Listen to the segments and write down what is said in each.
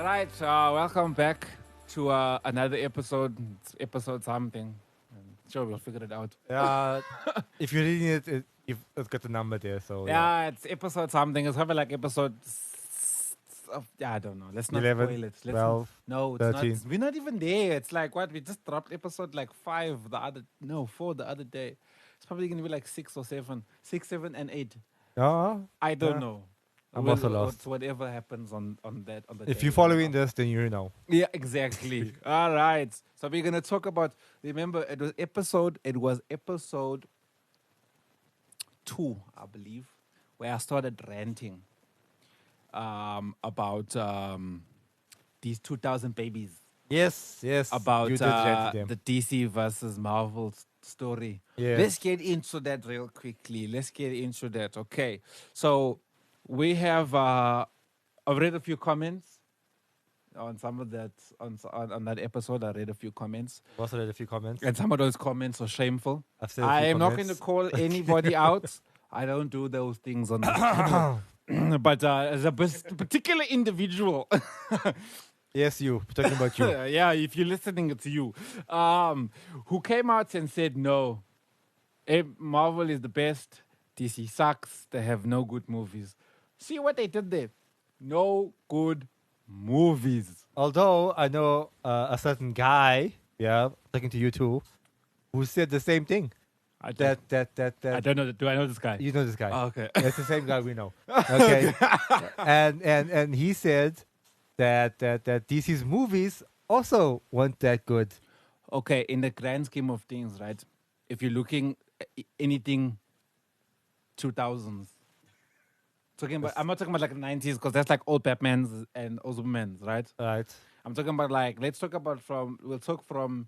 All right, welcome back to another episode. It's episode something. Sure, we'll figure it out. Yeah, if you're reading it's got the number there. So Yeah, it's episode something. It's probably like episode. I don't know. Let's not 11, spoil it. 12, no, it's 13. not. We're not even there. It's like what we just dropped episode like 4 the other day. It's probably gonna be like 6 or 7, 6, 7, and 8. No, I don't know. I'm also lost. Whatever happens on that on the. If day, you're following this, then you know. Yeah, exactly. All right. So we're gonna talk about. Remember, it was episode 2, I believe, where I started ranting about these 2000 babies. Yes. About you did rant to them. the DC versus Marvel story. Yes. Let's get into that real quickly. Let's get into that. Okay. So we have I've read a few comments on some of that on that episode. I read a few comments. Also read a few comments. And some of those comments are shameful. I've said a I few am not going comments. to call anybody out. I don't do those things on this channel. But as a particular individual, Yes, you. We're talking about you. yeah, if you're listening, it's you, who came out and said, no, Marvel is the best, DC sucks, they have no good movies. See what they did there? No good movies. Although I know a certain guy, talking to you too, who said the same thing. I That don't know. Do I know this guy? you know this guy. Oh, okay. It's the same guy we know. Okay. and he said that DC's movies also weren't that good. Okay, in the grand scheme of things, right? If you're looking at anything 2000s, I'm not talking about like 90s because that's like old Batmans and old Supermans, right? Right. I'm talking about like we'll talk from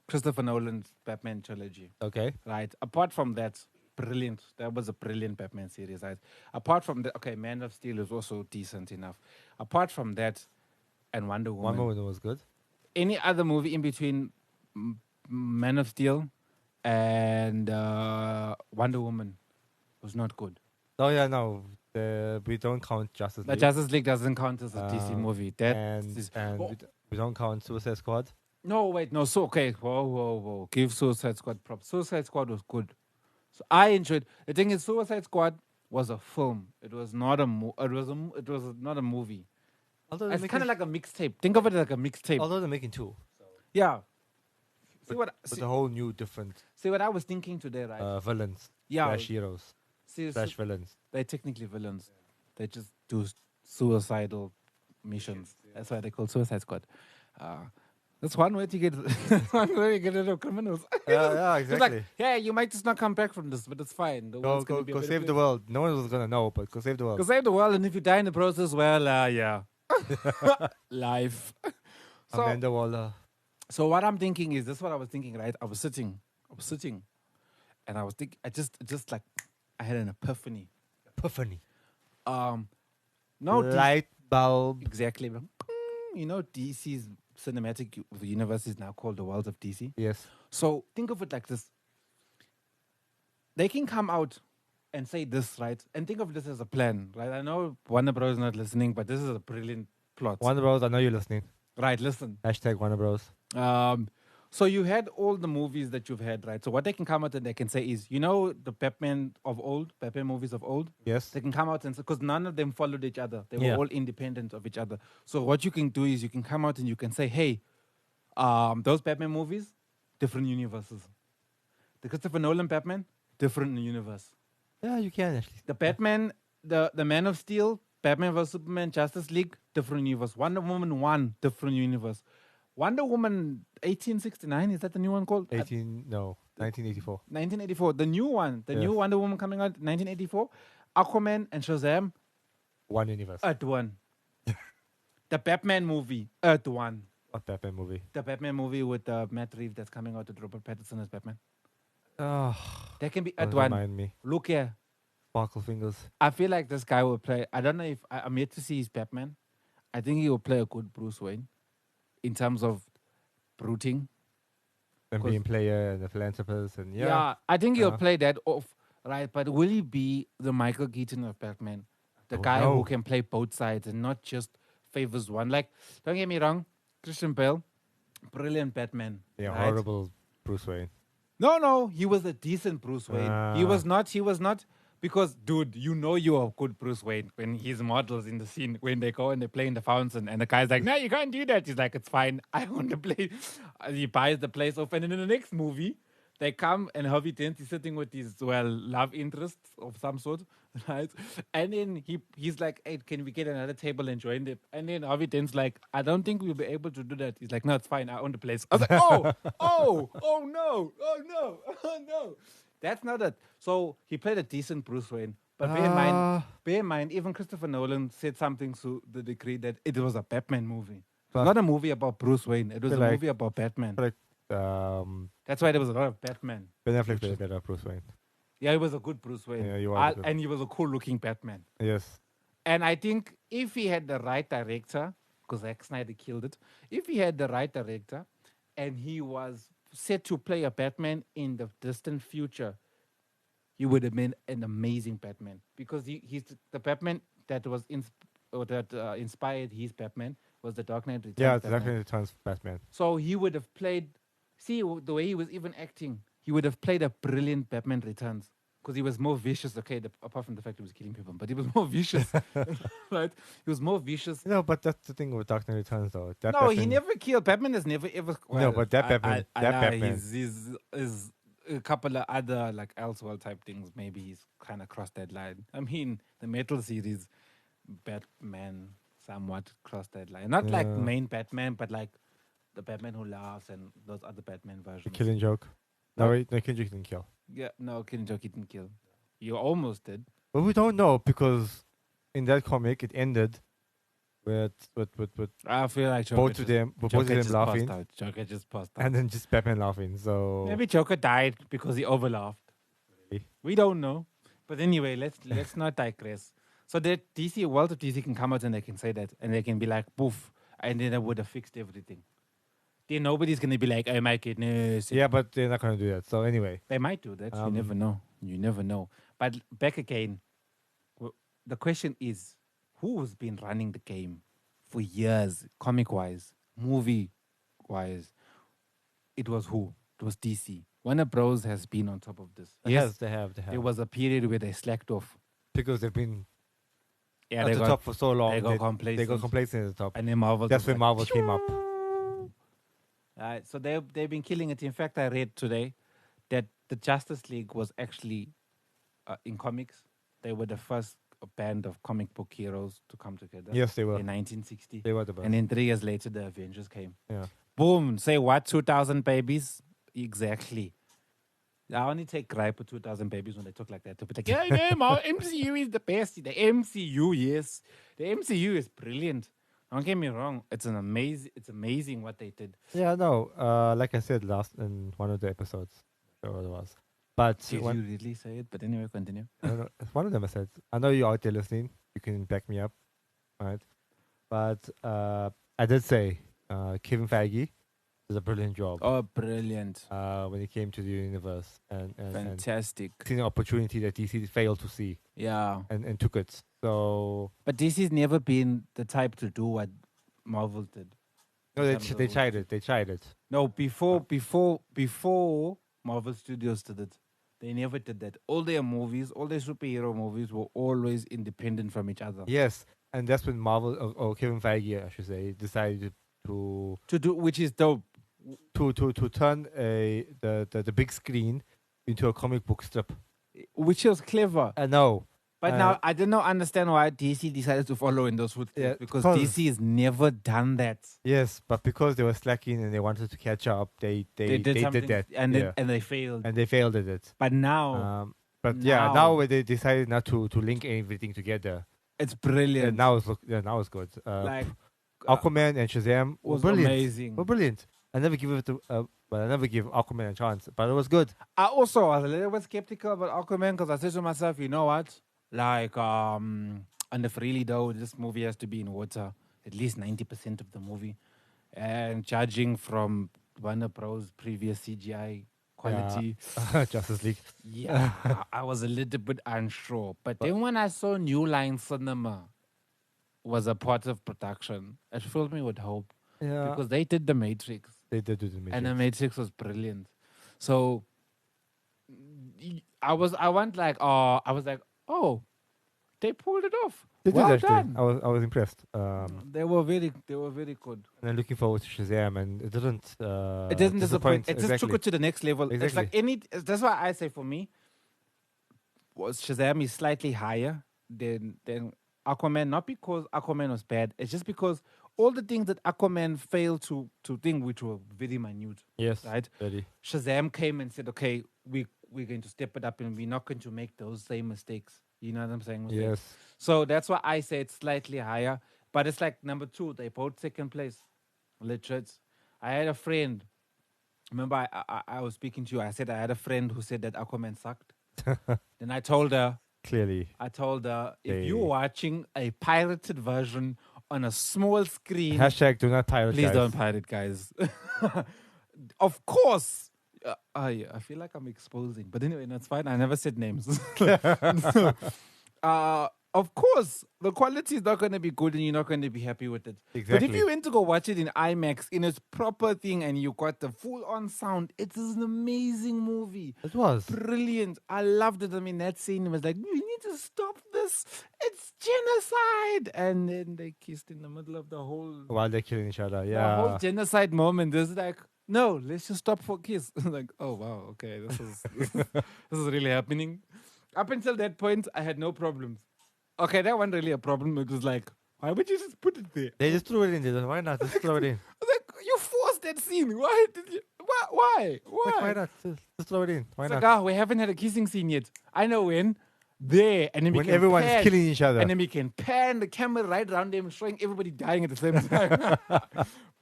Christopher Nolan's Batman trilogy, Okay. right? Apart from that, brilliant. That was a brilliant Batman series, right? Apart from that, okay, Man of Steel is also decent enough. Apart from that, and Wonder Woman. One Woman was good. Any other movie in between Man of Steel and Wonder Woman was not good. Oh yeah, no. We don't count Justice The League. Justice League doesn't count as a DC movie. That and is- and Oh, we don't count Suicide Squad. no, wait, no. So okay, whoa. Give Suicide Squad props. Suicide Squad was good. So I enjoyed. The thing is, Suicide Squad was a film. It was not a it was not a movie. Although It's kind of like a mixtape. Think of it like a mixtape. although they're making two, Yeah. but a whole new different See what I was thinking today, right? villains. Yeah. Slash heroes. See, Slash villains. they're technically villains. They just do suicidal missions. That's why they call Suicide Squad. That's one way to get one way to get rid of criminals. Yeah, It's exactly. like, yeah, you might just not come back from this, but it's fine. The world's gonna be a Go better save the place. world. No one was gonna know, but go save the world. Go save the world, and if you die in the process, well, yeah, life. So, Amanda Waller. so what I'm thinking is this: is what I was thinking, right? I was sitting, and I was thinking, just like, I had an epiphany. Epiphany. No, Light bulb. exactly. You know, DC's cinematic universe is now called the World of DC. Yes. So think of it like this: they can come out and say this, right? And think of this as a plan, right? I know Warner Bros. Is not listening, but this is a brilliant plot. Warner Bros. I know you're listening. Right, listen. Hashtag Warner Bros. So you had all the movies that you've had, right? So what they can come out and they can say is, you know, the Batman movies of old, Yes. they can come out and say, because none of them followed each other. They were Yeah. all independent of each other. So what you can do is you can come out and you can say, hey, those Batman movies, different universes. The Christopher Nolan Batman, different universe. Yeah, you can actually. The Batman, the Man of Steel, Batman vs Superman, Justice League, different universe. Wonder Woman 1, different universe. Wonder Woman 1869, is that the new one called? 1984. 1984, the new one, the new Yes. Wonder Woman coming out 1984. Aquaman and Shazam, One universe. Earth 1. The Batman movie, Earth 1. What Batman movie? The Batman movie with Matt Reeves that's coming out with Robert Pattinson as Batman. Oh, That can be don't Earth 1. remind me. Look here. Sparkle fingers. I feel like this guy will play. I don't know if I'm yet to see his Batman. I think he will play a good Bruce Wayne in terms of brooding. And 'Cause- being player and the philanthropist and Yeah, I think he'll Uh-huh. play that off, right? But will he be the Michael Keaton of Batman? The Don't guy who know. can play both sides and not just favors one. Like, don't get me wrong, Christian Bale, brilliant Batman. Yeah, right? horrible Bruce Wayne. No, he was a decent Bruce Wayne. He was Ah. not, because, dude, you know you are good Bruce Wayne when his models in the scene, when they go and they play in the fountain, and the guy's like, no, you can't do that. He's like, it's fine. I want to play. He buys the place off. And then in the next movie, they come and Harvey Dent is sitting with his, love interests of some sort, right? And then he's like, hey, can we get another table and join it? And then Harvey Dent's like, I don't think we'll be able to do that. He's like, no, it's fine. I own the place. I was like, oh no, oh no, oh no. That's not it. So he played a decent Bruce Wayne. But bear in mind, even Christopher Nolan said something to the degree that it was a Batman movie. It was not a movie about Bruce Wayne. It was a movie about Batman. Like, that's why there was a lot of Batman. Ben Affleck played better Bruce Wayne. Yeah, he was a good Bruce Wayne. Yeah, he was good. And he was a cool-looking Batman. Yes. And I think if he had the right director, because Zack Snyder killed it, if he had the right director and he was set to play a Batman in the distant future, he would have been an amazing Batman. Because he's the Batman that was inspired his Batman was the Dark Knight Returns. Yeah, Batman. Dark Knight Returns Batman. So he would have played. See the way he was even acting. He would have played a brilliant Batman Returns because he was more vicious. Okay, apart from the fact he was killing people, but he was more vicious, right? He was more vicious. No, but that's the thing with Dark Knight Returns, though. That No, Batman, he never killed. Batman has never ever. No, but that Batman, Batman. He's a couple of other like Elseworld type things. Maybe he's kind of crossed that line. I mean, the Metal series, Batman somewhat crossed that line. Not like main Batman, but like the Batman Who Laughs and those other Batman versions. The Killing Joke. No, wait, no, Killing Joke didn't kill. Yeah, no, Killing Joke didn't kill. You almost did. But we don't know because in that comic it ended with I feel like both of them laughing, Joker just passed out. and then just Batman laughing. So maybe Joker died because he overlaughed. Maybe. We don't know. But anyway, let's not digress. So the DC world of DC can come out and they can say that, and they can be like, poof, and then they would have fixed everything. Then nobody's gonna be like, oh my goodness. Yeah, but they're not gonna do that. So anyway, they might do that. You never know. You never know. But back again, the question is, who's been running the game for years, comic-wise, movie-wise? It was who? It was DC. Warner Bros. Has been on top of this. Yes, they have. There was a period where they slacked off. Because they've been at the top for so long. They got complacent. They got complacent at the top. And then Marvel. That's when Marvel came up. So they've been killing it. In fact, I read today that the Justice League was actually in comics. They were the first band of comic book heroes to come together. Yes, they were. In 1960. They were the best. And then 3 years later, the Avengers came. Yeah. Boom. Say what? 2,000 babies? Exactly. I only take gripe with 2,000 babies when they talk like that. To be like, yeah, no, MCU is the best. The MCU, yes. The MCU is brilliant. Don't get me wrong. It's amazing what they did. Yeah, no. Like I said in one of the episodes, whatever it was. But did you really say it? But anyway, continue. I don't know. One of them I said. I know you're out there listening. You can back me up, right? But I did say Kevin Feige did a brilliant job. Oh, brilliant! When it came to the universe and fantastic, seeing an opportunity that DC failed to see. Yeah, and took it. So, but DC's never been the type to do what Marvel did. No, they tried it. They tried it. No, before Marvel Studios did it, they never did that. All their movies, all their superhero movies, were always independent from each other. Yes, and that's when Marvel or Kevin Feige, I should say, decided to do, which is dope. To turn the big screen into a comic book strip, which was clever. I know. But now I did not understand why DC decided to follow in those footsteps because DC has never done that. Yes, but because they were slacking and they wanted to catch up, they did that, and they failed. And they failed at it. But now, now they decided not to link everything together. It's brilliant. And now it's good. Like Aquaman and Shazam were brilliant. Amazing. Were brilliant. I never give Aquaman a chance, but it was good. I also was a little bit skeptical about Aquaman because I said to myself, you know what? Like, and if really though, this movie has to be in water, at least 90% of the movie. And judging from Warner Bros. Previous CGI quality. Justice League. Yeah, I was a little bit unsure. But then when I saw New Line Cinema, was a part of production, it filled me with hope Yeah, because they did the Matrix, they did do the and the Matrix. Matrix was brilliant. So I went like, oh, I was like, oh, they pulled it off. They did Well actually. done. I was impressed. They were very good. And I'm looking forward to Shazam, and it didn't It doesn't disappoint. disappoint. It just took Exactly. it to the next level. It's like Exactly. that's why I say for me, was Shazam is slightly higher than Aquaman, not because Aquaman was bad. It's just because all the things that Aquaman failed to think, which were very minute, Yes. right? Ready. Shazam came and said, okay, we're going to step it up and we're not going to make those same mistakes. You know what I'm saying? Yes. So that's why I say it's slightly higher. But it's like number two, they both second place. Legit. I had a friend. Remember, I was speaking to you. I said I had a friend who said that Aquaman sucked. Then I told her, Clearly. if you're watching a pirated version on a small screen, Hashtag do not pirate. please guys. don't pirate, guys. Of course. I feel like I'm exposing, but anyway, that's fine. I never said names. Of course, the quality is not going to be good and you're not going to be happy with it. But if Exactly. you went to go watch it in IMAX, in its proper thing, and you got the full on sound, it is an amazing movie. It was. Brilliant. I loved it. I mean, that scene was like, we need to stop this. It's genocide. And then they kissed in the middle of the whole While they're killing each other. the whole Yeah. genocide moment. Is like, no, let's just stop for a kiss. Like, oh wow, okay, this is really happening. Up until that point, I had no problems. Okay, that wasn't really a problem. It was like, why would you just put it there? They just threw it in there. Why not? Just throw it in. I was like, you forced that scene. Why did you? Why? Like, why not? Just throw it in. Why It's not? like, we haven't had a kissing scene yet. I know when. There, and then we When can everyone's pan, killing each other. and then we can pan the camera right around them, showing everybody dying at the same time.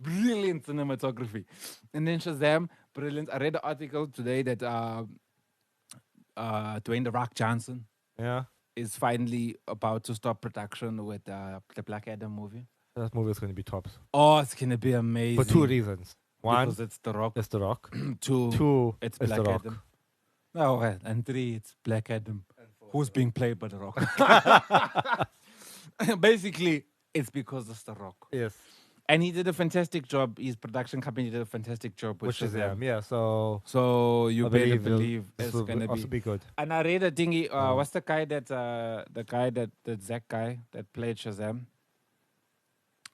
Brilliant cinematography. And then Shazam, brilliant. I read the article today that Dwayne The Rock Johnson Yeah. is finally about to stop production with the Black Adam movie. That movie is going to be tops. Oh, it's gonna be amazing. For two reasons. One, because it's The Rock. it's The Rock. Two, it's it's Black The Rock. Adam. No, okay. And three, it's Black Adam, who's being played by The Rock. Basically, it's because it's The Rock. Yes. And he did a fantastic job. His production company did a fantastic job with Which is Shazam. yeah. So You I better believe believe this it's will gonna also be. be good. And I read a thingy. What's the guy that Zach guy that played Shazam?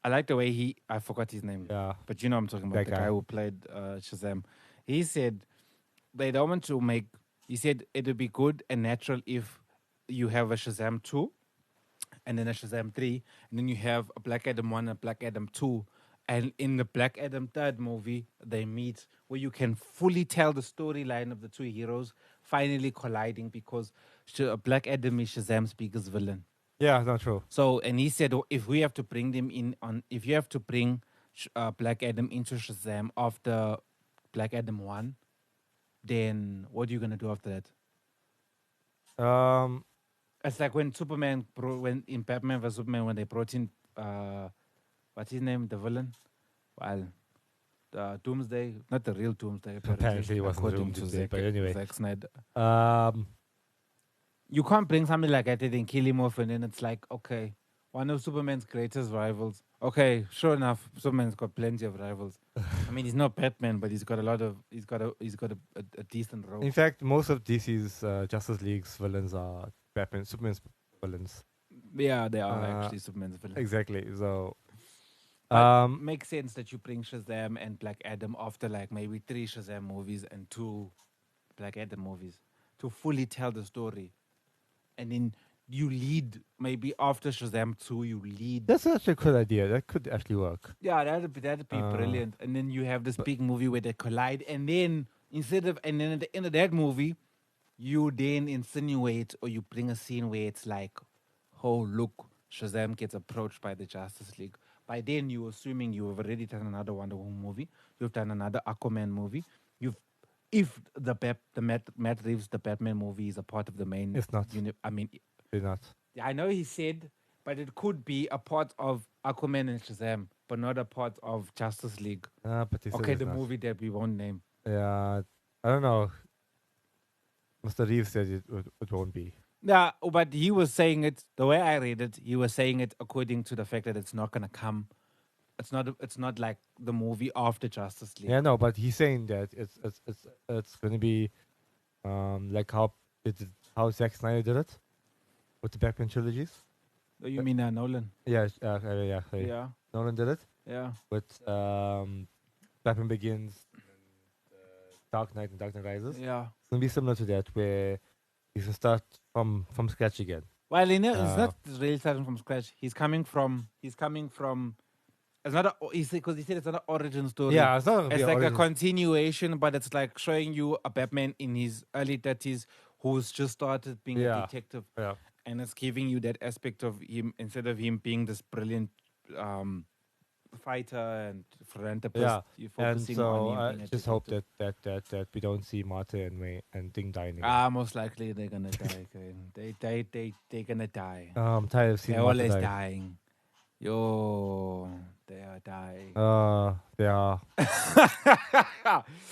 I like the way I forgot his name. Yeah. But you know what I'm talking about. That The guy. guy who played Shazam. He said they don't want to make. He said it would be good and natural if you have a Shazam 2 and then a Shazam 3, and then you have a Black Adam 1 and a Black Adam 2. And in the Black Adam third movie, they meet where you can fully tell the storyline of the two heroes finally colliding because Black Adam is Shazam's biggest villain. Yeah, not true. So, and he said, if we have to bring them in if you have to bring Black Adam into Shazam after Black Adam 1, then what are you going to do after that? It's like when when in Batman vs Superman, when they brought in what's his name, the villain? Well, the Doomsday, not the real Doomsday. Apparently it wasn't the real according to Doomsday, but anyway. Zack Snyder. Um, You can't bring something like that and then kill him off, and then it's like, okay, one of Superman's greatest rivals. Okay, sure enough, Superman's got plenty of rivals. I mean, he's not Batman, but he's got a decent role. in fact, most of DC's Justice League's villains are Superman's villains. Yeah, they are actually Superman's villains. Exactly. So, Makes sense that you bring Shazam and Black Adam after like maybe 3 Shazam movies and 2 Black Adam movies to fully tell the story. And then you lead, maybe after Shazam 2, you lead. that's actually a good idea. That could actually work. Yeah, that'd be brilliant. And then you have this big movie where they collide. And then and then at the end of that movie, you then insinuate or you bring a scene where it's like, oh, look, Shazam gets approached by the Justice League. By then, you're assuming you have already done another Wonder Woman movie. You've done another Aquaman movie. If Matt Reeves, the Batman movie is a part of the main. It's not. I mean, It's not. I know he said, but it could be a part of Aquaman and Shazam, but not a part of Justice League. But he said Okay, it's the not. movie that we won't name. Yeah, I don't know. Mr. Reeves said it won't be. Yeah, but he was saying it the way I read it. He was saying it according to the fact that it's not gonna come. It's not. It's not like the movie after Justice League. Yeah, no, but he's saying that it's going to be like how Zack Snyder did it with the Batman trilogies. Oh, you mean Nolan? Yeah, yeah, sorry. Yeah, Nolan did it yeah, with Batman Begins, Dark Knight, and Dark Knight Rises. yeah. It's gonna be similar to that, where he's gonna start from scratch again. Well, you know, it's Uh, not really starting from scratch. He's coming from. It's not a. Because he said it's not an origin story. Yeah, it's not gonna be It's an like a origin- continuation, but it's like showing you a Batman in his early 30s who's just started being a Yeah. detective. Yeah. And it's giving you that aspect of him instead of him being this brilliant fighter and philanthropist. Yeah, You're and focusing so on him I being a just hope detective. that we don't see Martha and Wayne and Ding dying again. Most likely they're gonna die. Okay? They're gonna die. I'm tired of seeing They're Martha always die. dying. Yo, they are dying. They are.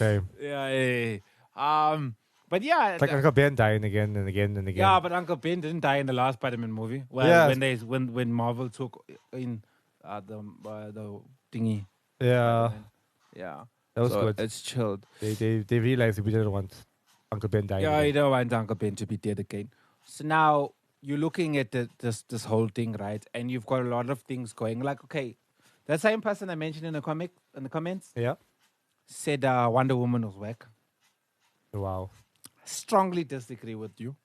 Okay. Yeah. But yeah, It's like Uncle Ben dying again and again and again. yeah. But Uncle Ben didn't die in the last Spider-Man movie. Well, Yes. when Marvel took in the thingy. Yeah, Spider-Man. Yeah. that was So good. It's chilled. They realized we didn't want Uncle Ben dying. Yeah, you again. don't want Uncle Ben to be dead again. So now you're looking at this whole thing, right? And you've got a lot of things going. Like, okay, that same person I mentioned in the comments Yeah. said Wonder Woman was whack. Wow. Strongly disagree with you.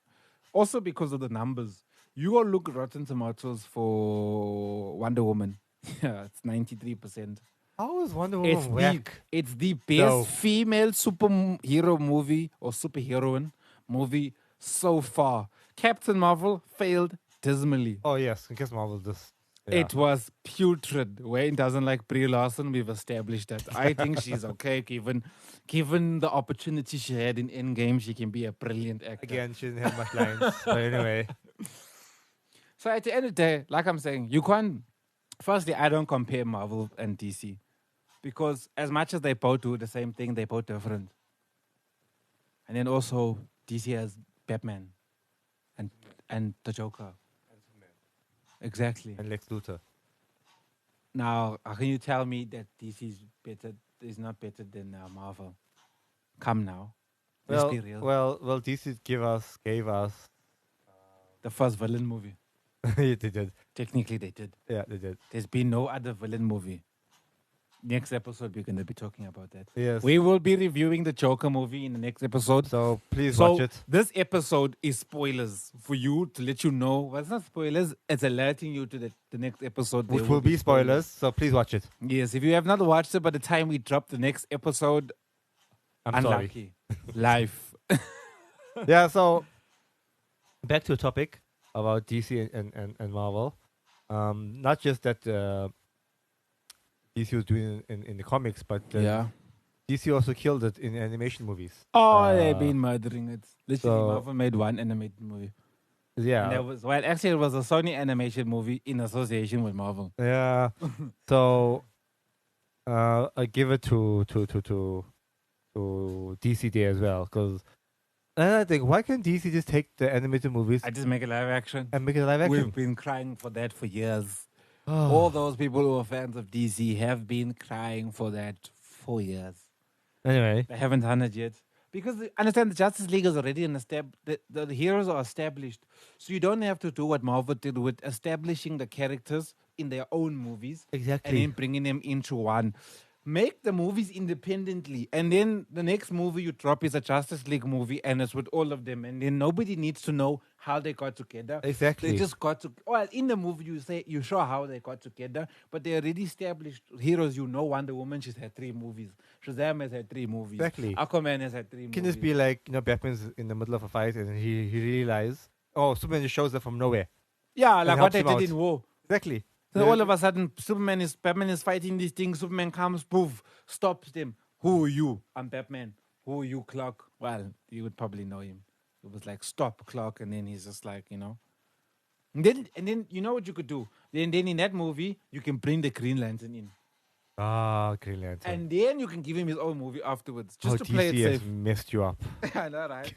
Also because of the numbers. You go look Rotten Tomatoes for Wonder Woman. Yeah, it's 93%. How is Wonder It's Woman whack? it's the best No. female superhero movie or superheroine movie so far. Captain Marvel failed dismally. Oh yes, I guess Marvel this. Yeah. It was putrid. Wayne doesn't like Brie Larson. We've established that. I think she's okay given the opportunity she had in Endgame. She can be a brilliant actor. Again, she didn't have much lines. But anyway, So at the end of the day, like I'm saying, you can't. Firstly, I don't compare Marvel and DC because as much as they both do the same thing, they both different. And then also DC has Batman and the Joker. Exactly. and Lex Luthor. Now, how can you tell me that DC is not better than Marvel? Come now. Let's be real. Well, DC gave us The first villain movie. they did. Technically, they did. Yeah, they did. There's been no other villain movie. Next episode, we're going to be talking about that. Yes. We will be reviewing the Joker movie in the next episode. So please So watch it. this episode is spoilers for you to let you know. Well, it's not spoilers. It's alerting you to the next episode. Which There will be spoilers, so please watch it. Yes, if you have not watched it by the time we drop the next episode, I'm sorry. unlucky. Life. Yeah, so back to a topic about DC and Marvel. Not just that DC was doing in the comics, but Yeah. DC also killed it in animation movies. Oh, they've been murdering it. Literally, so- Marvel made one animated movie. Yeah. And that was, well, actually, it was a Sony animation movie in association with Marvel. Yeah. So I give it to DC there as well, because I think why can't DC just take the animated movies I just make a live action. and make it live action? We've been crying for that for years. All those people who are fans of DC have been crying for that for years. Anyway, They haven't done it yet. Because understand the Justice League is already the heroes are established. So you don't have to do what Marvel did with establishing the characters in their own movies and exactly. then bringing them into one. Make the movies independently, and then the next movie you drop is a Justice League movie, and it's with all of them, and then nobody needs to know how they got together. Exactly. They just got to. Well, in the movie you show how they got together, but they already established heroes. You know, Wonder Woman, she's had 3 movies. Shazam has had 3 movies. Exactly. Aquaman has had 3 movies. Can just be like, Batman's in the middle of a fight and he realizes, oh, Superman just shows up from nowhere. Yeah, like what helps they him did out. in War. Exactly. So all of a sudden, Batman is fighting these things. Superman comes, poof, stops them. Who are you? I'm Batman. Who are you, Clark? Well, you would probably know him. It was like, stop, Clark, and then he's just like, And then you know what you could do. Then in that movie, you can bring the Green Lantern in, Green Lantern. and then you can give him his own movie afterwards, just How to play DC it has safe. messed you up. I know, right?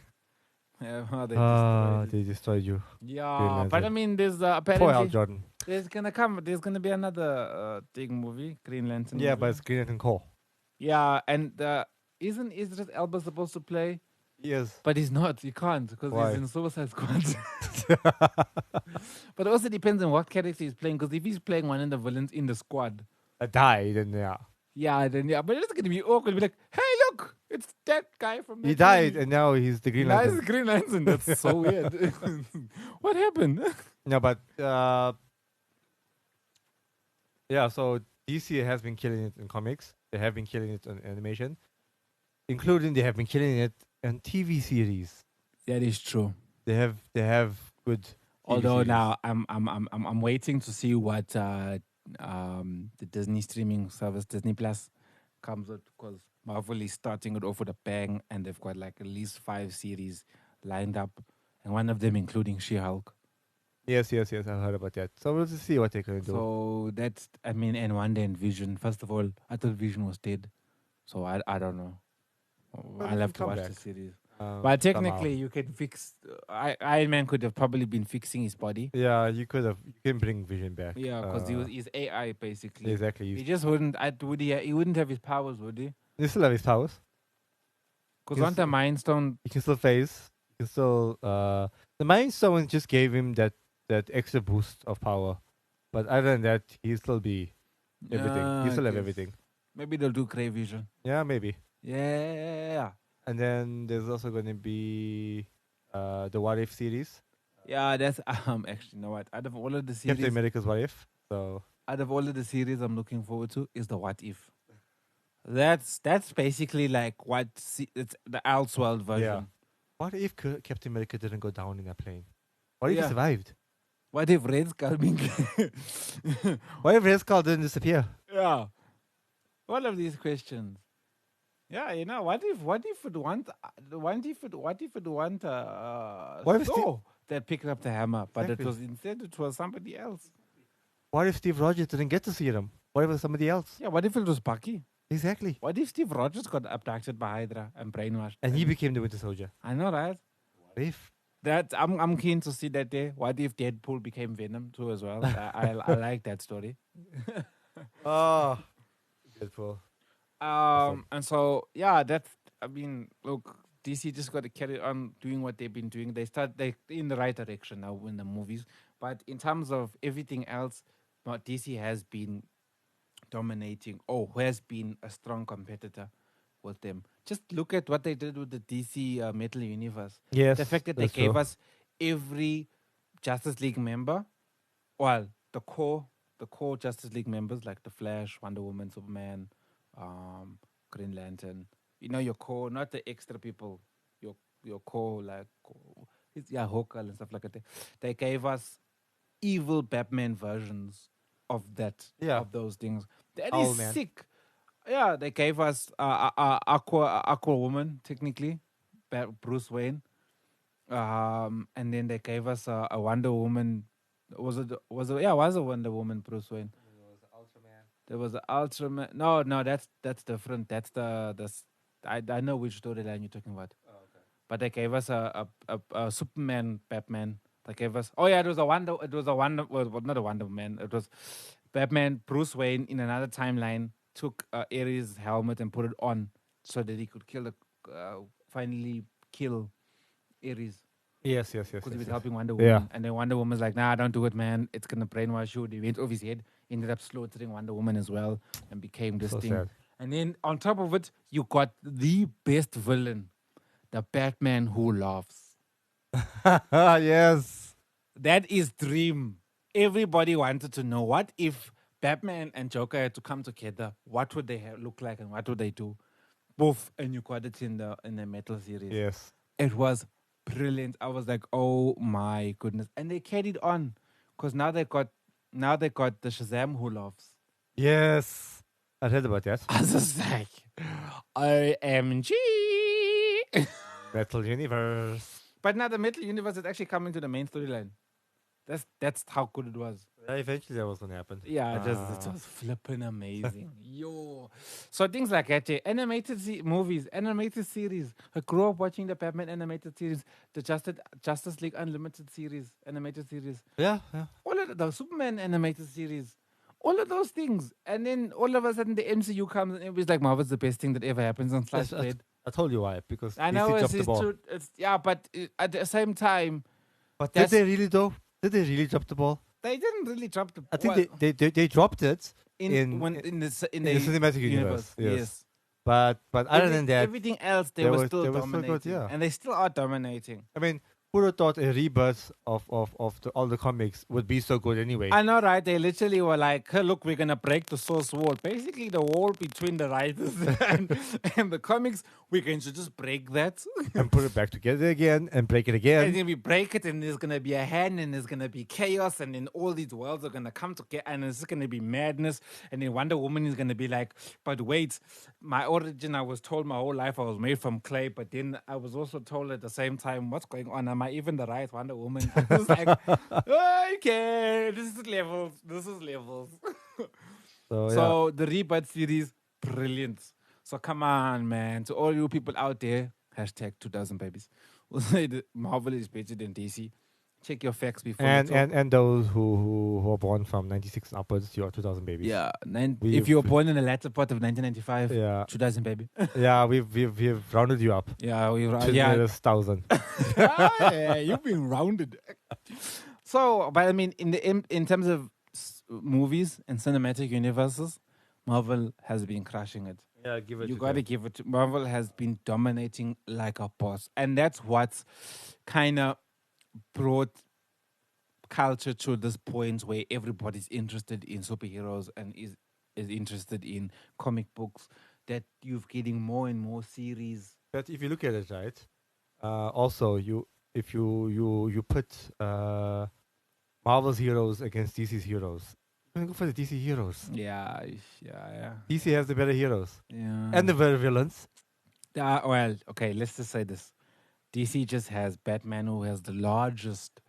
Yeah, how they destroyed it. They destroyed you. Yeah, but I Lantern. mean, there's Poor Al apparently Jordan. there's gonna be another big movie, Green Lantern Yeah, movie. but it's Green Lantern Cole. Yeah, and isn't Idris Elba supposed to play? Yes. But he's not. He can't because Why? he's in Suicide Squad. But it also depends on what character he's playing. Because if he's playing one of the villains in the squad, Died, and yeah. yeah, then yeah. But it's gonna be awkward. Be like, hey, look, it's that guy from. He that died, movie." and now he's the Green Now Lantern. it's Green Lantern. That's so weird. What happened? No, but yeah. So DC has been killing it in comics. They have been killing it on animation, including they have been killing it in TV series. That is true. They have good. TV Although series. now I'm waiting to see what the Disney streaming service Disney Plus comes out, because Marvel is starting it off with a bang, and they've got like at least 5 series lined up, and one of them including She-Hulk. Yes, I heard about that. So we'll just see what they're gonna do. So that's, I mean, and Wanda and Vision. First of all, I thought Vision was dead, so I don't know. Well, I'll they have can to watch come the back. series. Somehow. But technically, you can fix. Iron Man could have probably been fixing his body. Yeah, you can bring Vision back. Yeah, because he's AI basically. Exactly. He just wouldn't. He wouldn't have his powers, would he? He still have his powers. Because on the Mind Stone, He can still phase. He can still. The Mind Stone just gave him that extra boost of power, but other than that, he'll still be everything. He still have everything. Maybe they'll do Grey Vision. Yeah, maybe. Yeah. And then there's also going to be the What If series. Yeah, that's actually, you know what? Out of all of the series, Captain America's What If. So out of all of the series, I'm looking forward to is the What If. That's basically like it's the Elseworld version. yeah. What if Captain America didn't go down in that plane? What if he Yeah. survived? What if Red Skull being? What if Red Skull didn't disappear? Yeah. All of these questions. Yeah, you know, what if it want What if Thor that picked up the hammer, but Exactly. it was somebody else. What if Steve Rogers didn't get to see them? What if it was somebody else? Yeah, what if it was Bucky? Exactly. What if Steve Rogers got abducted by Hydra and brainwashed? And he became the Winter Soldier. I know, right? What if? That I'm keen to see that day. What if Deadpool became Venom too as well? I like that story. Oh, Deadpool. And so yeah, that's, I mean, look, DC just got to carry on doing what they've been doing. They in the right direction now in the movies, but in terms of everything else, DC has been dominating. Oh, who has been a strong competitor with them? Just look at what they did with the DC Metal Universe. Yes. The fact that they gave us every Justice League member, well, the core Justice League members like the Flash, Wonder Woman, Superman, Green Lantern. You know, your core, not the extra people. Your core, like Hawker and stuff like that. They gave us evil Batman versions of that, of those things. That is sick. Yeah, they gave us Aqua Woman, technically, Bruce Wayne. And then they gave us a Wonder Woman. Was it a Wonder Woman, Bruce Wayne? There was an Ultraman. No, that's different. That's I know which storyline you're talking about. Oh, okay. But they gave us a Superman, Batman. They gave us. Oh yeah, it was a Wonder. Well, not a Wonder Man. It was Batman. Bruce Wayne in another timeline took Ares' helmet and put it on so that he could finally kill Ares. Yes. Because he was helping Wonder Woman. Yeah. And then Wonder Woman's like, nah, don't do it, man. It's going to brainwash you. They went off his head, ended up slaughtering Wonder Woman as well, and became this thing. Sad. And then on top of it, you got the best villain, the Batman who laughs. Yes. That is dream. Everybody wanted to know, what if Batman and Joker had to come together? What would they look like and what would they do? Both, and you got it in the Metal series. Yes. It was brilliant. I was like, oh my goodness. And they carried on, because now they got the Shazam who laughs. Yes. I heard about that. I was just like, OMG. Metal Universe. But now the Metal Universe is actually coming to the main storyline. That's how good it was. Yeah, eventually that was gonna happen. Yeah, it was flipping amazing. Yo. So things like that, yeah. Animated movies, animated series. I grew up watching the Batman animated series, the Justice League Unlimited series, animated series. Yeah, yeah. All of the Superman animated series. All of those things. And then all of a sudden the MCU comes and everybody's like, Marvel's the best thing that ever happens on Yes, sliced bread. I told you why, because I know DC dropped the it's ball. true. Yeah, but at the same time, But did they really though? Did they really drop the ball? they didn't really drop the. I think they dropped it in the cinematic universe. Yes. But other than that, everything else they were still dominating, good, yeah. and they still are dominating. I mean, who would have thought a rebirth of all the comics would be so good anyway? I know, right? They literally were like, hey, look, we're going to break the source wall. Basically, the wall between the writers and the comics, we can just break that. And put it back together again and break it again. And then we break it, and there's going to be a hand, and there's going to be chaos, and then all these worlds are going to come together, and it's going to be madness. And then Wonder Woman is going to be like, but wait, my origin, I was told my whole life I was made from clay, but then I was also told at the same time, what's going on? Am I even the right Wonder Woman? It's like, okay, this is levels. So the Rebirth series, brilliant. So come on, man. To all you people out there, hashtag 2000 babies. We'll say that Marvel is better than DC. Check your facts before you talk. And those who are born from 96 upwards, you are 2000 babies. Yeah, if you were born in the latter part of 1995, yeah, 2000 baby. Yeah, we've rounded you up. Yeah, we've to the nearest 1000. Yeah, you've been rounded. So, but I mean, in terms of movies and cinematic universes, Marvel has been crushing it. Yeah, give it. You got to give it. Marvel has been dominating like a boss, and that's what's kind of brought culture to this point where everybody's interested in superheroes and is interested in comic books. That you're getting more and more series. But if you look at it, right, also if you put Marvel's heroes against DC's heroes, you're gonna go for the DC heroes. Yeah. DC has the better heroes. Yeah. And the better villains. Well, okay, let's just say this. DC just has Batman, who has the largest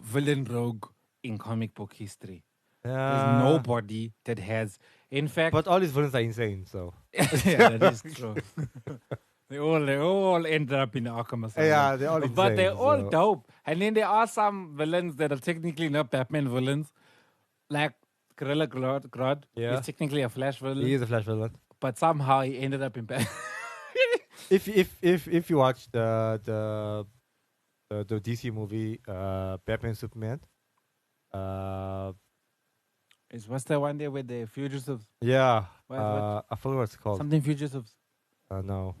villain rogue in comic book history. There's nobody that has. In fact, but all these villains are insane. So yeah, that is true. They all ended up in Arkham Asylum. Yeah, they're all insane. But they're all dope. And then there are some villains that are technically not Batman villains, like Gorilla Grodd. Yeah. He's technically a Flash villain. He is a Flash villain. But somehow he ended up in Batman. If you watch the DC movie Batman Superman, what's the one there with the fugitives? yeah, What? I forgot what it's called. Something fugitives. No,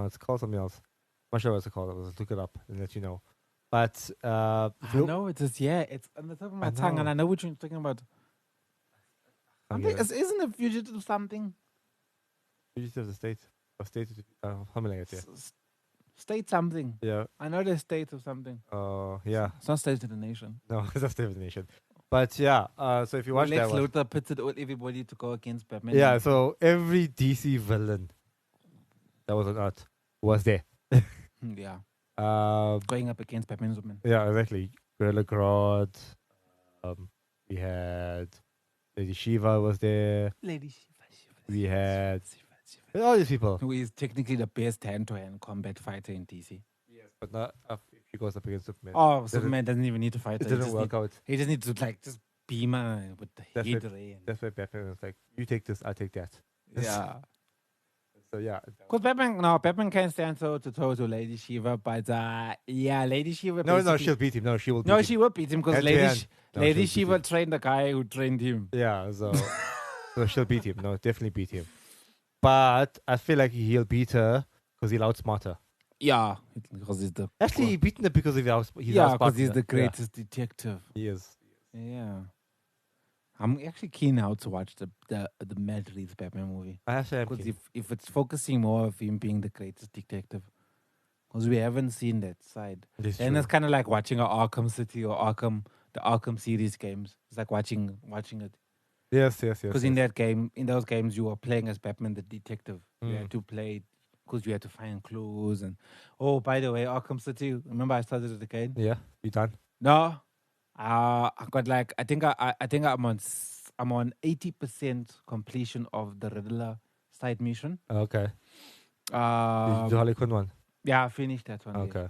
it's called something else. I'm not sure what it's called. I'll just look it up and let you know. But I know it is. Yeah, it's on the top of my tongue, and I know what you're talking about. Isn't a fugitive something? Fugitive of the state. Or state, something like that, yeah. State something. Yeah. I know the state of something. Yeah. It's not state of the nation. No, it's not state of the nation. But yeah, so if you watch that one. Lex Luthor pitted everybody to go against Batman. Yeah, so every DC villain that was on Earth was there. Yeah. Going up against Batman Superman. Yeah, exactly. Gorilla Grodd. We had Lady Shiva was there. Lady Shiva. We had all these people. Who is technically the best hand-to-hand combat fighter in DC. Yes, but not if he goes up against Superman. Oh, Superman doesn't even need to fight. It didn't work out. He just needs to just beam with the heat ray. That's why Batman was like, you take this, I'll take that. Yeah. So yeah. Because Batman can't stand toe to toe to Lady Shiva, but Lady Shiva. No, she'll beat him. No, she will beat him. She will beat him because Lady Shiva trained the guy who trained him. Yeah, so she'll beat him. No, definitely beat him. But I feel like he'll beat her because he'll outsmart her. Yeah, because he's the. Actually, he beaten her because because he's the greatest detective. He is. Yeah. I'm actually keen now to watch the Matt Reeves Batman movie. Because if it's focusing more of him being the greatest detective, because we haven't seen that side, and it's kind of like watching a Arkham City or the Arkham series games. It's like watching it. Yes. Because in those games, you were playing as Batman the detective. You had to play because you had to find clues and. Oh, by the way, Arkham City. Remember, I started it again. Yeah, you done? No. I got like I think I'm on 80% completion of the Riddler side mission. Okay. Did you do Um, Harley Quinn one? yeah, I finished that one. There. Okay.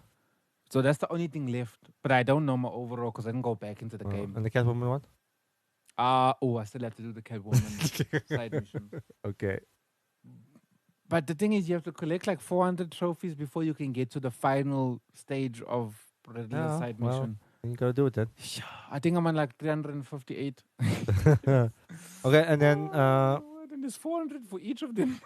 So that's the only thing left. But I don't know my overall because I didn't go back into the game. And the Catwoman one? I still have to do the Catwoman side mission. Okay. But the thing is, you have to collect like 400 trophies before you can get to the final stage of Riddler Yeah, side well, mission. you gotta do it then. I think I'm on like 358. Okay, and then Then there's 400 for each of them.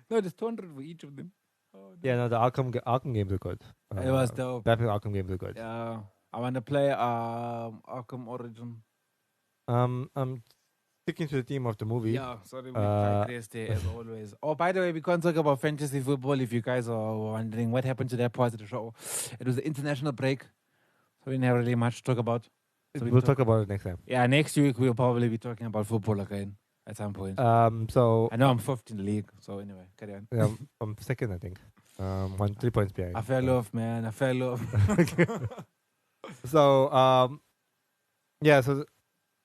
No, there's 200 for each of them. Oh, yeah, no, the Arkham games are good. it was dope. Batman Arkham games are good. Yeah, I want to play Arkham Origin. I'm sticking to the theme of the movie. Yeah, sorry, we digressed there as always. Oh, by the way, we can't talk about fantasy football if you guys are wondering what happened to that part of the show. It was the international break, so we didn't have really much to talk about. So We'll talk about it next time. Yeah, next week we'll probably be talking about football again at some point. So I know I'm 5th in the league, so anyway, carry on. yeah, I'm second, I think. 3 points behind. I fell off, man. I fell off. So yeah, so the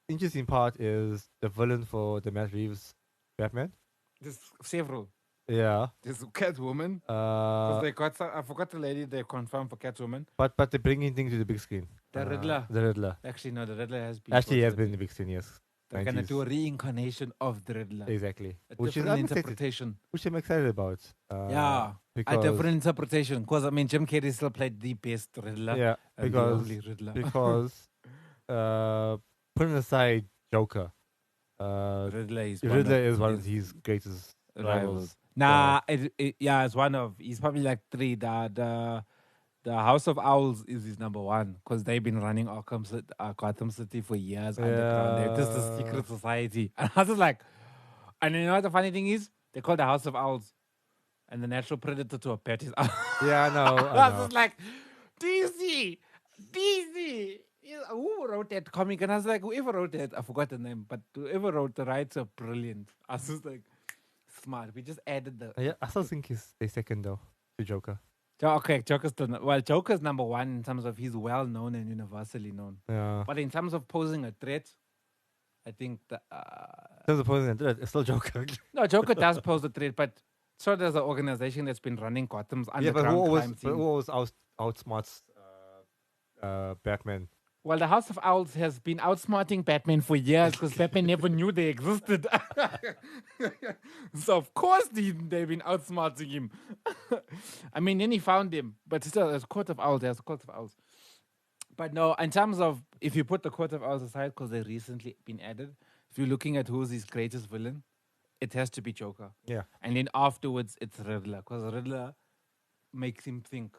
interesting part is the villain for the Matt Reeves Batman. There's several. Yeah. There's Catwoman. I forgot the lady they confirmed for Catwoman. But they're bringing things to the big screen. The Riddler. The Riddler. Actually, no, the Riddler has been. Actually, he has been in the big screen, yes. They're going to do a reincarnation of the Riddler. Exactly. A Which is different unexpected. interpretation. Which I'm excited about. Yeah. Because, A different interpretation. Because, I mean, Jim Carrey still played the best Riddler. Yeah, and the only Riddler. because putting aside Joker, Riddler is one of his greatest rivals. Nah, it's one of. He's probably like 3. The House of Owls is his number 1 because they've been running Gotham City for years underground. They're just a secret society. And I was just like, and you know what the funny thing is? They call the House of Owls, and the natural predator to a pet is owl. Yeah, I know. I was just like, DC. Who wrote that comic? And I was like, whoever wrote that, I forgot the name, but whoever wrote the rights are brilliant. I was just like, smart. We just added the. Yeah, I still think he's the second though to Joker. Okay, Joker's number 1 in terms of he's well known and universally known. Yeah. But in terms of posing a threat, I think in terms of posing a threat, it's still Joker. No, Joker does pose a threat, but so does an organization that's been running Gotham's underground crime scene. But who always outsmarts Batman? Well, the House of Owls has been outsmarting Batman for years because Batman never knew they existed. So, of course, they've been outsmarting him. I mean, then he found him. But still, there's Court of Owls. There's Court of Owls. But no, in terms of, if you put the Court of Owls aside, because they've recently been added, if you're looking at who's his greatest villain, it has to be Joker. Yeah. And then afterwards, it's Riddler. Because Riddler makes him think.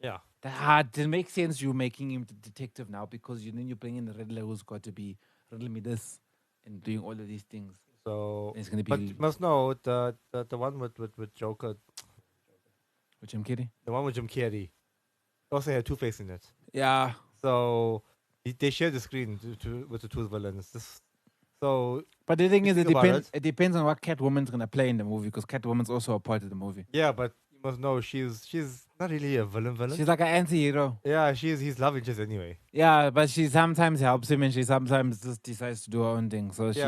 Yeah. It makes sense you making him the detective now because then you bring in the Riddler who's got to be riddle me this and doing all of these things. So, it's gonna be. But you must know the one with Joker. With Jim Carrey? The one with Jim Carrey also had Two-Face in it. Yeah. So they share the screen with the two villains. But the thing is, it depends on what Catwoman's gonna play in the movie because Catwoman's also a part of the movie. Yeah, but you must know she's not really a villain. She's like an anti-hero. Yeah, she's his love interest anyway. Yeah, but she sometimes helps him and she sometimes just decides to do her own thing. So she's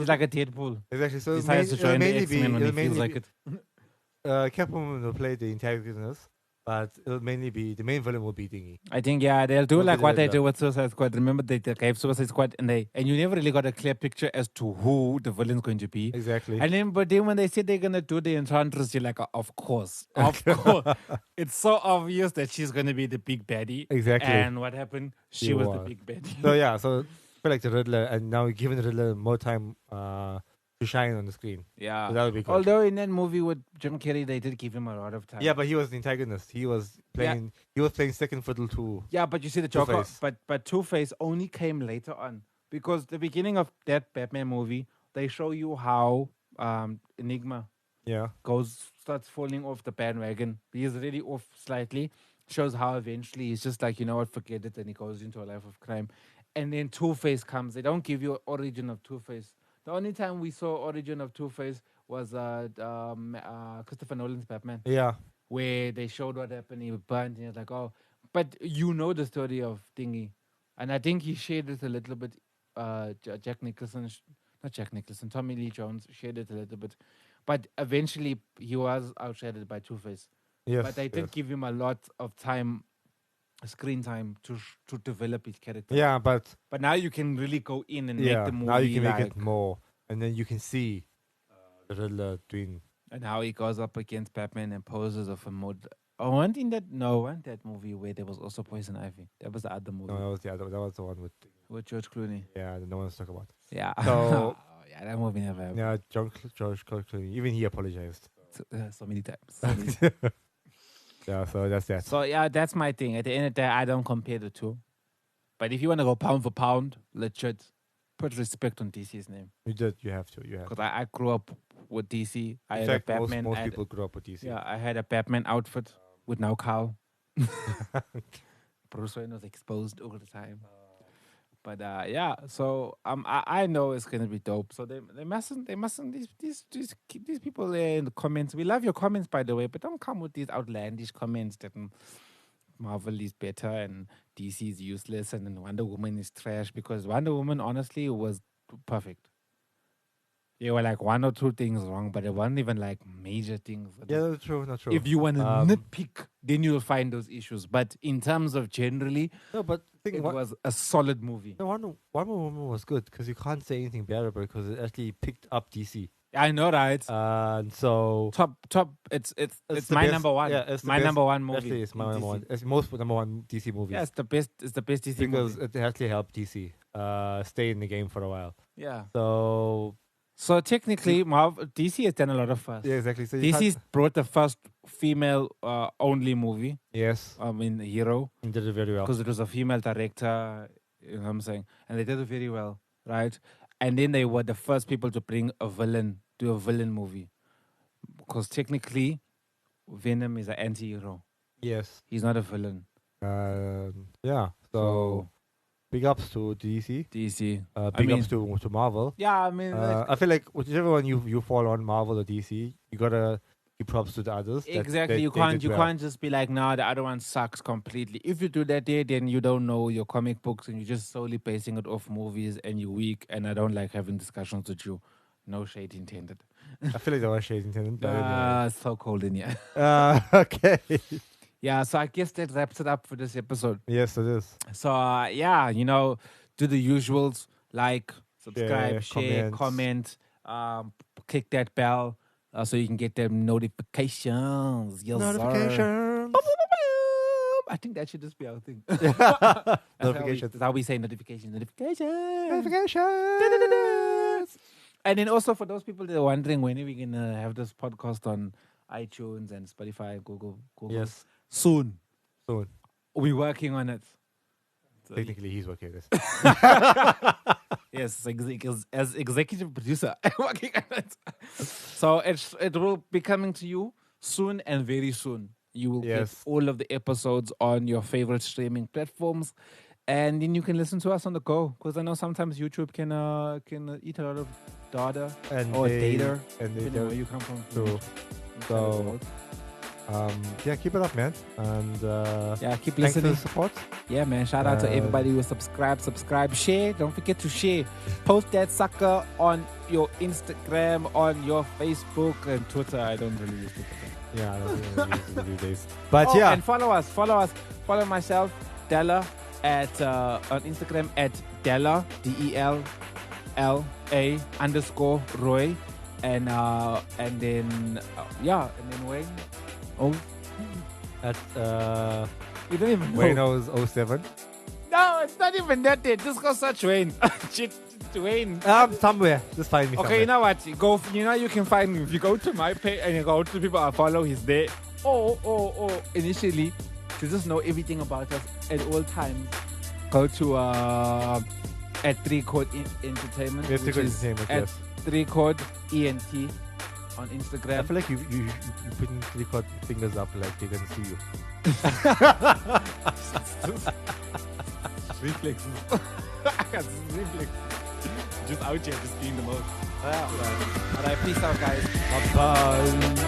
like a Deadpool. Exactly. So decides to join the X-Men when he feels like it. Catwoman will play the antagonist, but it'll mainly be the main villain will be Thingy. I think they'll do like what they do with Suicide Squad. Remember they gave Suicide Squad and you never really got a clear picture as to who the villain's going to be. Exactly. And then when they said they're gonna do the Enchantress, you're like, of course. It's so obvious that she's gonna be the big baddie. Exactly. And what happened? She was the big baddie. So yeah, so I feel like the Riddler, and now giving the Riddler more time to shine on the screen. Yeah. So that would be good. Although in that movie with Jim Carrey, they did give him a lot of time. Yeah, but he was the antagonist. He was playing second fiddle too. Yeah, but you see the Joker, but Two-Face only came later on because the beginning of that Batman movie, they show you how Enigma starts falling off the bandwagon. He's already off slightly. Shows how eventually he's just like, you know what, forget it, and he goes into a life of crime. And then Two-Face comes. They don't give you origin of Two-Face. The only time we saw origin of Two-Face was Christopher Nolan's Batman. Yeah. Where they showed what happened. He was burnt. And he was like, oh. But you know the story of Thingy. And I think he shared it a little bit. Jack Nicholson, not Jack Nicholson, Tommy Lee Jones shared it a little bit. But eventually he was outshadowed by Two-Face. Yes. But they did give him a lot of time, screen time to develop his character. Yeah, but now you can really go in and make the movie. Now you can make it more, and then you can see the Riddler doing. And how he goes up against Batman and poses of a mod. Oh, wasn't that movie where there was also Poison Ivy. That was the other movie. No, that was the other. That was the one with George Clooney. Yeah, the no one's talking about. Yeah. So yeah, that movie never happened. Yeah, George Clooney. Even he apologized. So many times. Yeah, so that's that. So yeah, that's my thing. At the end of the day, I don't compare the two. But if you want to go pound for pound, legit, put respect on DC's name. You have to. Because I grew up with DC. I In had fact, a Batman. most people grew up with DC. Yeah, I had a Batman outfit with now Carl. Bruce Wayne was exposed all the time. But yeah, so I know it's gonna be dope. So they mustn't these people there in the comments. We love your comments, by the way, but don't come with these outlandish comments that Marvel is better and DC is useless and then Wonder Woman is trash, because Wonder Woman honestly was perfect. There were like one or two things wrong, but it wasn't even like major things. Yeah, that's true. Not true. If you want to nitpick, then you'll find those issues. But in terms of generally, no, but it was a solid movie. No, Wonder Woman was good because you can't say anything bad about it because it actually picked up DC. I know, right? And so top. It's my best, number one. Yeah, it's my best, number one movie. Actually, it's my number DC. one. It's most number one DC movies. Yeah, it's the best. It's the best DC because movie. it actually helped DC stay in the game for a while. Yeah. So technically, DC has done a lot of firsts. Yeah, exactly. So DC's brought the first female only movie. Yes. Hero. And did it very well. Because it was a female director, you know what I'm saying? And they did it very well, right? And then they were the first people to bring a villain to a villain movie. Because technically, Venom is an anti-hero. Yes. He's not a villain. Yeah. So big ups to DC. Big ups to Marvel. Yeah, I mean, I feel like whichever one you fall on, Marvel or DC, you gotta give props to the others. Exactly. You can't just be like, nah, the other one sucks completely. If you do that, then you don't know your comic books and you're just solely basing it off movies and you're weak. And I don't like having discussions with you. No shade intended. I feel like there was shade intended. It's so cold in here. Okay. Yeah, so I guess that wraps it up for this episode. Yes, it is. So, do the usuals, like, subscribe, share, comment, click that bell so you can get them notifications. Yes, notifications. I think that should just be our thing. Notifications. That's how we say notifications. Notifications. And then also for those people that are wondering when are we going to have this podcast on iTunes and Spotify, Google. Yes. Soon. We're working on it. So technically, he's working on this. Yes, as executive producer, I'm working on it. So it will be coming to you soon and very soon. You will get all of the episodes on your favorite streaming platforms. And then you can listen to us on the go. Because I know sometimes YouTube can eat a lot of data or data. And they depending where you come from. True. So, keep it up, man. And keep thanks listening. for the support. Yeah, man. Shout out to everybody who subscribe, share. Don't forget to share. Post that sucker on your Instagram, on your Facebook and Twitter. I don't really use Twitter. Yeah, I don't really use it these days. But and follow us. Follow myself, Della, at on Instagram at Della DELLA_Roy, and then Wayne. Oh, at you don't even know. WAYNOz 07. No, it's not even that. Just go search Wayne. Wayne. Somewhere. Just find me. Okay, you know what? You can find me if you go to my page and you go to people I follow. He's there. Initially, to just know everything about us at all times, go to at 3 Code Entertainment. Yes, 3 Code Entertainment. At 3 Code ENT on Instagram. I feel like you putting 3 Code fingers up like they can see you. Reflexes. Reflexes. Just out here, just being the most. Alright, peace out, guys. Bye-bye.